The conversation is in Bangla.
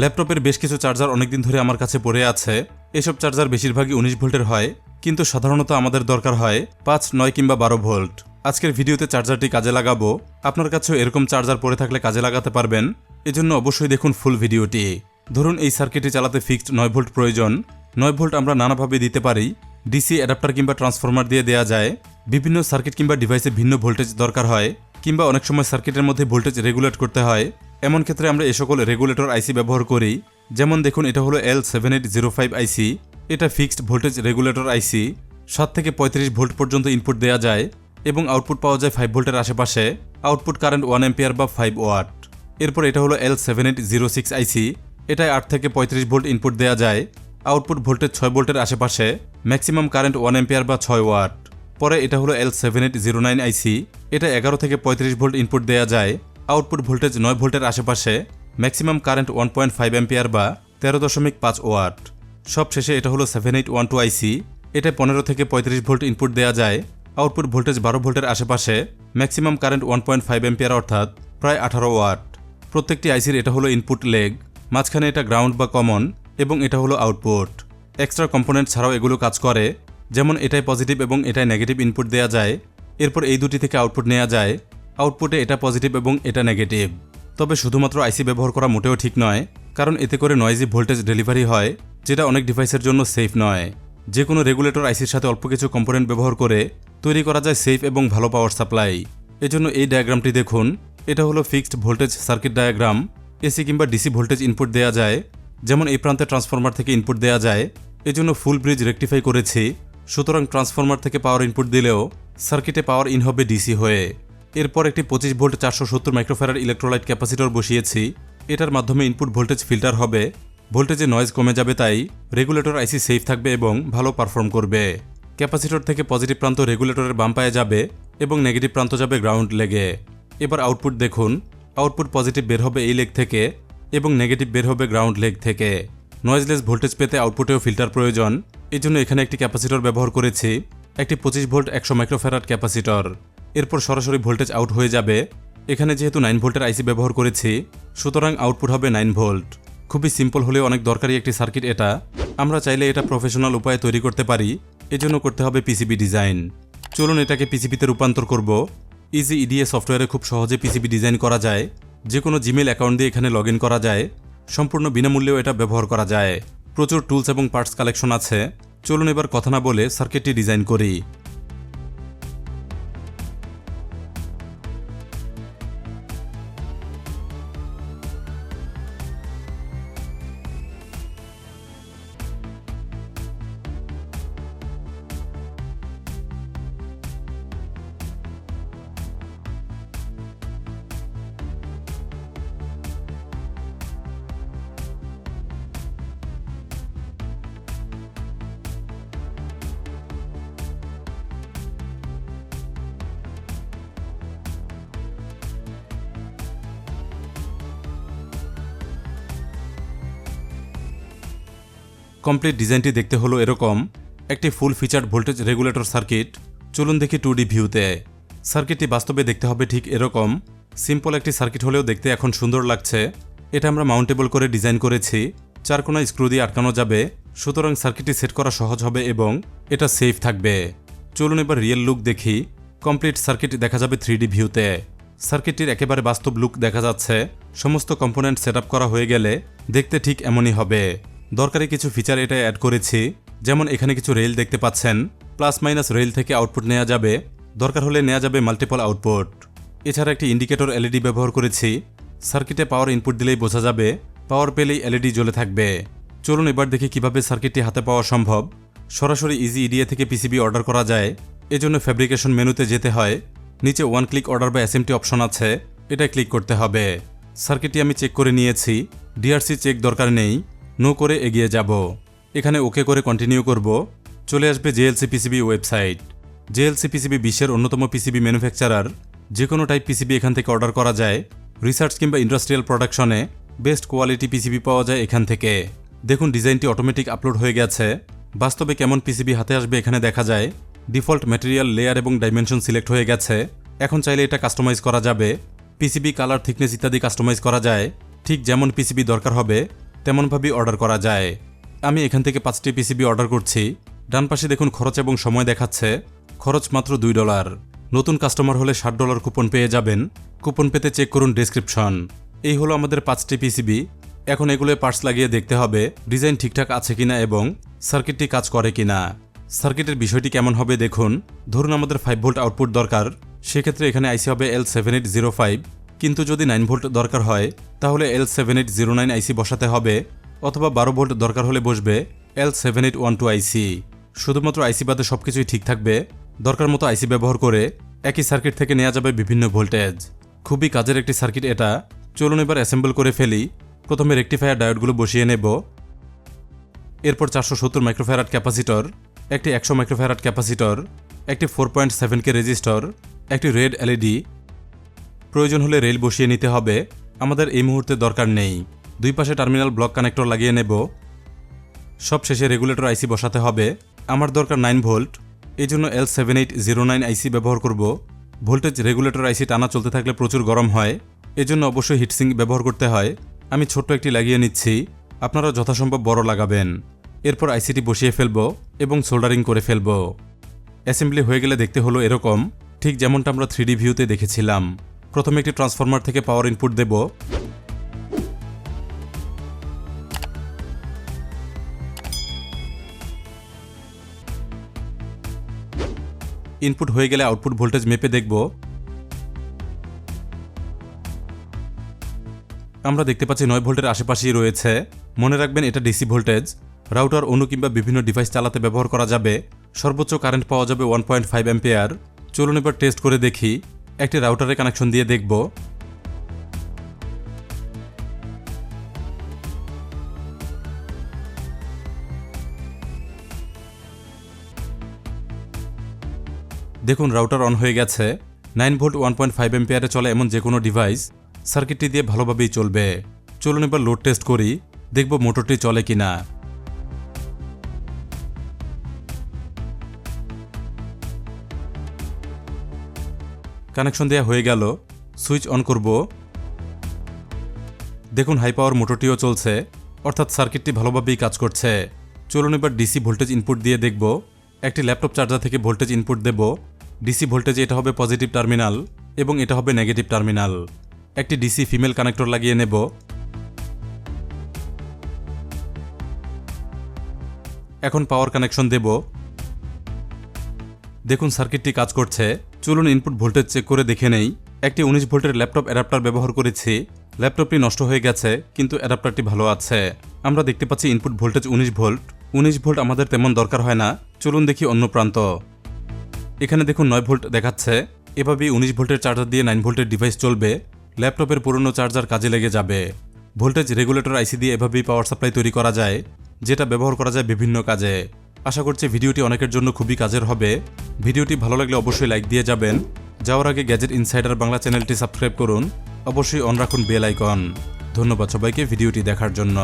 ল্যাপটপের বেশ কিছু চার্জার অনেকদিন ধরে আমার কাছে পড়ে আছে। এসব চার্জার বেশিরভাগই 19 ভোল্টের হয়, কিন্তু সাধারণত আমাদের দরকার হয় 5, 9 কিংবা 12 ভোল্ট। আজকের ভিডিওতে চার্জারটি কাজে লাগাবো। আপনার কাছেও এরকম চার্জার পড়ে থাকলে কাজে লাগাতে পারবেন, এজন্য অবশ্যই দেখুন ফুল ভিডিওটি। ধরুন এই সার্কিটটি চালাতে ফিক্সড 9 ভোল্ট প্রয়োজন। 9 ভোল্ট আমরা নানাভাবে দিতে পারি। ডিসি অ্যাডাপ্টার কিংবা ট্রান্সফরমার দিয়ে দেওয়া যায়। বিভিন্ন সার্কিট কিংবা ডিভাইসে ভিন্ন ভোল্টেজ দরকার হয়, কিংবা অনেক সময় সার্কিটের মধ্যে ভোল্টেজ রেগুলেট করতে হয়। এমন ক্ষেত্রে আমরা এই সকল রেগুলেটর আইসি ব্যবহার করি। যেমন দেখুন, এটা হলো L7805 আইসি। এটা ফিক্সড ভোল্টেজ রেগুলেটর আইসি। 7 থেকে 35 ভোল্ট পর্যন্ত ইনপুট দেওয়া যায় এবং আউটপুট পাওয়া যায় 5 ভোল্টের আশেপাশে। আউটপুট কারেন্ট 1 অ্যাম্পিয়ার বা 5 ওয়াট। এরপর এটা হলো L7806 আইসি। এটায় 8 থেকে 35 ভোল্ট ইনপুট দেওয়া যায়। আউটপুট ভোল্টেজ 6 ভোল্টের আশেপাশে। ম্যাক্সিমাম কারেন্ট 1 অ্যাম্পিয়ার বা 6 ওয়াট। পরে এটা হলো L7809 আইসি। এটা 11 থেকে 35 ভোল্ট ইনপুট দেওয়া যায়। আউটপুট ভোল্টেজ 9 ভোল্টের আশেপাশে। ম্যাক্সিমাম কারেন্ট 1.5 অ্যাম্পিয়ার বা 13.5 ওয়াট। সবশেষে এটা হলো 7812 আইসি। এটা 15 থেকে 35 ভোল্ট ইনপুট দেওয়া যায়। আউটপুট ভোল্টেজ 12 ভোল্টের আশেপাশে। ম্যাক্সিমাম কারেন্ট 1.5 অ্যাম্পিয়ার অর্থাৎ প্রায় 18 ওয়াট। প্রত্যেকটি আইসির এটা হলো ইনপুট লেগ। মাঝখানে এটা গ্রাউন্ড বা কমন এবং এটা হলো আউটপুট। এক্সট্রা কম্পোনেন্ট ছাড়াও এগুলো কাজ করে, যেমন এটাই পজিটিভ এবং এটাই নেগেটিভ ইনপুট দেওয়া যায়। এরপর এই দুটি থেকে আউটপুট নেওয়া যায়। আউটপুটে এটা পজিটিভ এবং এটা নেগেটিভ। তবে শুধুমাত্র আইসি ব্যবহার করা মোটেও ঠিক নয়, কারণ এতে করে নয়েজি ভোল্টেজ ডেলিভারি হয়, যেটা অনেক ডিভাইসের জন্য সেফ নয়। যে কোনো রেগুলেটর আইসির সাথে অল্প কিছু কম্পোনেন্ট ব্যবহার করে তৈরি করা যায় সেফ এবং ভালো পাওয়ার সাপ্লাই। এজন্য এই ডায়াগ্রামটি দেখুন। এটা হলো fixed voltage circuit diagram. AC কিংবা ডিসি ভোল্টেজ ইনপুট দেওয়া যায়, যেমন এই প্রান্তে ট্রান্সফরমার থেকে ইনপুট দেওয়া যায়। এজন্য ফুল ব্রিজ রেকটিফাই করেছি। সুতরাং ট্রান্সফরমার থেকে পাওয়ার ইনপুট দিলেও সার্কিটে পাওয়ার ইন হবে ডিসি হয়ে। এরপর একটি 25 ভোল্ট 470 মাইক্রোফ্যারাড ইলেকট্রোলাইট ক্যাপাসিটর বসিয়েছি। এটার মাধ্যমে ইনপুট ভোল্টেজ ফিল্টার হবে। ভোল্টেজে নয়েজ কমে যাবে, তাই রেগুলেটর আইসি সেফ থাকবে এবং ভালো পারফর্ম করবে। ক্যাপাসিটর থেকে পজিটিভ প্রান্ত রেগুলেটরের বাম পায়ে যাবে এবং নেগেটিভ প্রান্ত যাবে গ্রাউন্ড লেগে। এবার আউটপুট দেখুন। আউটপুট পজিটিভ বের হবে এই লেগ থেকে এবং নেগেটিভ বের হবে গ্রাউন্ড লেগ থেকে। নয়েজলেস ভোল্টেজ পেতে আউটপুটেও ফিল্টার প্রয়োজন, এই জন্য এখানে একটি ক্যাপাসিটর ব্যবহার করেছি, একটি 25 ভোল্ট 100 মাইক্রোফ্যারাড ক্যাপাসিটর। এরপর সরাসরি ভোল্টেজ আউট হয়ে যাবে। এখানে যেহেতু 9 ভোল্টের আইসি ব্যবহার করেছি, সুতরাং আউটপুট হবে 9 ভোল্ট। খুবই সিম্পল হলেও অনেক দরকারি একটি সার্কিট এটা। আমরা চাইলে এটা প্রফেশনাল উপায়ে তৈরি করতে পারি, এজন্য করতে হবে পিসিবি ডিজাইন। চলুন এটাকে পিসিবিতে রূপান্তর করব। ইজি ইডিএ সফটওয়্যারে খুব সহজে পিসিবি ডিজাইন করা যায়। যে কোনো জিমেল অ্যাকাউন্ট দিয়ে এখানে লগ ইন করা যায়। সম্পূর্ণ বিনামূল্যেও এটা ব্যবহার করা যায়। প্রচুর টুলস এবং পার্টস কালেকশন আছে। চলুন এবার কথা না বলে সার্কিটটি ডিজাইন করি। কমপ্লিট ডিজাইনটি দেখতে হলো এরকম। একটি ফুল ফিচার্ড ভোল্টেজ রেগুলেটর সার্কিট। চলুন দেখি 2D ভিউতে। সার্কিটটি বাস্তবে দেখতে হবে ঠিক এরকম। সিম্পল একটি সার্কিট হলেও দেখতে এখন সুন্দর লাগছে। এটা আমরা মাউন্টেবল করে ডিজাইন করেছি। 4 কোণায় স্ক্রু দিয়ে আটকানো যাবে, সুতরাং সার্কিটটি সেট করা সহজ হবে এবং এটা সেফ থাকবে। চলুন এবার রিয়েল লুক দেখি। কমপ্লিট সার্কিট দেখা যাবে 3D ভিউতে। সার্কিটটির একেবারে বাস্তব লুক দেখা যাচ্ছে। সমস্ত কম্পোনেন্ট সেট আপ করা হয়ে গেলে দেখতে ঠিক এমনই হবে। দরকারি কিছু ফিচার এটা অ্যাড করেছি, যেমন এখানে কিছু রেল দেখতে পাচ্ছেন। প্লাস মাইনাস রেল থেকে আউটপুট নেওয়া যাবে, দরকার হলে নেওয়া যাবে মাল্টিপল আউটপুট। এছাড়া একটি ইন্ডিকেটর এলইডি ব্যবহার করেছি। সার্কিটে পাওয়ার ইনপুট দিলেই বোঝা যাবে, পাওয়ার পেলেই এলইডি জ্বলে থাকবে। চলুন এবার দেখি কিভাবে সার্কিটটি হাতে পাওয়া সম্ভব। সরাসরি ইজি ইডিএ থেকে পিসিবি অর্ডার করা যায়, এজন্য ফ্যাব্রিকেশন মেনুতে যেতে হয়। নিচে 1 ক্লিক অর্ডার বা এসএমটি অপশন আছে, এটা ক্লিক করতে হবে। সার্কিটটি আমি চেক করে নিয়েছি, ডিআরসি চেক দরকার নেই। নো করে এগিয়ে যাব। এখানে ওকে করে কন্টিনিউ করব। চলে আসবে JLCPCB ওয়েবসাইট। JLCPCB বিশ্বের অন্যতম পিসিবি ম্যানুফ্যাকচারার। যে কোনো টাইপ পিসিবি এখান থেকে অর্ডার করা যায়। রিসার্চ কিংবা ইন্ডাস্ট্রিয়াল প্রোডাকশনে বেস্ট কোয়ালিটি পিসিবি পাওয়া যায় এখান থেকে। দেখুন ডিজাইনটি অটোমেটিক আপলোড হয়ে গেছে। বাস্তবে কেমন পিসিবি হাতে আসবে এখানে দেখা যায়। ডিফল্ট ম্যাটেরিয়াল, লেয়ার এবং ডাইমেনশন সিলেক্ট হয়ে গেছে। এখন চাইলে এটা কাস্টমাইজ করা যাবে। পিসিবি কালার, থিকনেস ইত্যাদি কাস্টমাইজ করা যায়। ঠিক যেমন পিসিবি দরকার হবে তেমনভাবেই অর্ডার করা যায়। আমি এখান থেকে 5টি পিসিবি অর্ডার করছি। ডান পাশে দেখুন খরচ এবং সময় দেখাচ্ছে। খরচ মাত্র $2। নতুন কাস্টমার হলে $60 কুপন পেয়ে যাবেন। কুপন পেতে চেক করুন ডেসক্রিপশন। এই হলো আমাদের 5টি পিসিবি। এখন এগুলোয় পার্টস লাগিয়ে দেখতে হবে ডিজাইন ঠিকঠাক আছে কিনা এবং সার্কিটটি কাজ করে কিনা। সার্কিটের বিষয়টি কেমন হবে দেখুন। ধরুন আমাদের 5 ভোল্ট আউটপুট দরকার, সেক্ষেত্রে এখানে আইসি হবে L7805। কিন্তু যদি 9 ভোল্ট দরকার হয় তাহলে L7809 আইসি বসাতে হবে, অথবা 12 ভোল্ট দরকার হলে বসবে L7812 আইসি। শুধুমাত্র আইসি বাদে সবকিছুই ঠিক থাকবে। দরকার মতো আইসি ব্যবহার করে একই সার্কিট থেকে নেওয়া যাবে বিভিন্ন ভোল্টেজ। খুবই কাজের একটি সার্কিট এটা। চলুন এবার অ্যাসেম্বল করে ফেলি। প্রথমে রেকটিফায়ার ডায়োডগুলো বসিয়ে নেব। এরপর 470 মাইক্রোফ্যারাড ক্যাপাসিটর, একটি 100 মাইক্রোফ্যারাড ক্যাপাসিটর, একটি 4.7K রেজিস্টর, একটি রেড এলইডি। প্রয়োজন হলে রেল বসিয়ে নিতে হবে, আমাদের এই মুহূর্তে দরকার নেই। দুই পাশে টার্মিনাল ব্লক কানেক্টর লাগিয়ে নেব। সব শেষে রেগুলেটর আইসি বসাতে হবে। আমার দরকার 9 ভোল্ট, এই জন্য L7809 আইসি ব্যবহার করব। ভোল্টেজ রেগুলেটর আইসি টানা চলতে থাকলে প্রচুর গরম হয়, এজন্য অবশ্যই হিটসিঙ্ক ব্যবহার করতে হয়। আমি ছোট্ট একটি লাগিয়ে নিচ্ছি, আপনারা যথাসম্ভব বড় লাগাবেন। এরপর আইসিটি বসিয়ে ফেলব এবং সোল্ডারিং করে ফেলব। অ্যাসেম্বলি হয়ে গেলে দেখতে হলো এরকম, ঠিক যেমনটা আমরা 3D ভিউতে দেখেছিলাম। প্রথমে একটি ট্রান্সফরমার থেকে পাওয়ার ইনপুট দেব। ইনপুট হয়ে গেলে আউটপুট ভোল্টেজ মেপে দেখব। আমরা দেখতে পাচ্ছি 9 ভোল্টের আশেপাশেই রয়েছে। মনে রাখবেন এটা ডিসি ভোল্টেজ। রাউটার অণু কিংবা বিভিন্ন ডিভাইস চালাতে ব্যবহার করা যাবে। সর্বোচ্চ কারেন্ট পাওয়া যাবে 1.5 অ্যাম্পিয়ার। চলুন এবার টেস্ট করে দেখি। একটি রাউটারে কানেকশন দিয়ে দেখব। দেখুন রাউটার অন হয়ে গেছে। 9 ভোল্ট 1.5 অ্যাম্পিয়ারে চলে এমন যে কোনো ডিভাইস সার্কিটটি দিয়ে ভালোভাবেই চলবে। চলুন এবার লোড টেস্ট করি, দেখব মোটরটি চলে কিনা। কানেকশন দেওয়া হয়ে গেল, সুইচ অন করব। দেখুন হাই পাওয়ার মোটরটিও চলছে, অর্থাৎ সার্কিটটি ভালোভাবেই কাজ করছে। চলুন এবার ডিসি ভোল্টেজ ইনপুট দিয়ে দেখব। একটি ল্যাপটপ চার্জার থেকে ভোল্টেজ ইনপুট দেব। ডিসি ভোল্টেজে এটা হবে পজিটিভ টার্মিনাল এবং এটা হবে নেগেটিভ টার্মিনাল। একটি ডিসি ফিমেল কানেক্টর লাগিয়ে নেব। এখন পাওয়ার কানেকশন দেব। দেখুন সার্কিটটি কাজ করছে। চলুন ইনপুট ভোল্টেজ চেক করে দেখে নেই। একটি 19 ভোল্টের ল্যাপটপ অ্যাডাপ্টার ব্যবহার করেছি। ল্যাপটপটি নষ্ট হয়ে গেছে কিন্তু অ্যাডাপ্টারটি ভালো আছে। আমরা দেখতে পাচ্ছি ইনপুট ভোল্টেজ 19 ভোল্ট। 19 ভোল্ট আমাদের তেমন দরকার হয় না। চলুন দেখি অন্য প্রান্ত। এখানে দেখুন 9 ভোল্ট দেখাচ্ছে। এভাবেই 19 ভোল্টের চার্জার দিয়ে 9 ভোল্টের ডিভাইস চলবে। ল্যাপটপের পুরনো চার্জার কাজে লেগে যাবে। ভোল্টেজ রেগুলেটর আইসি দিয়ে এভাবেই পাওয়ার সাপ্লাই তৈরি করা যায়, যেটা ব্যবহার করা যায় বিভিন্ন কাজে। আশা করছি ভিডিওটি অনেকের জন্য খুবই কাজের হবে। ভিডিওটি ভালো লাগলে অবশ্যই লাইক দিয়ে যাবেন। যাওয়ার আগে গ্যাজেট ইনসাইডার বাংলা চ্যানেলটি সাবস্ক্রাইব করুন। অবশ্যই অন রাখুন বেল আইকন। ধন্যবাদ সবাইকে ভিডিওটি দেখার জন্য।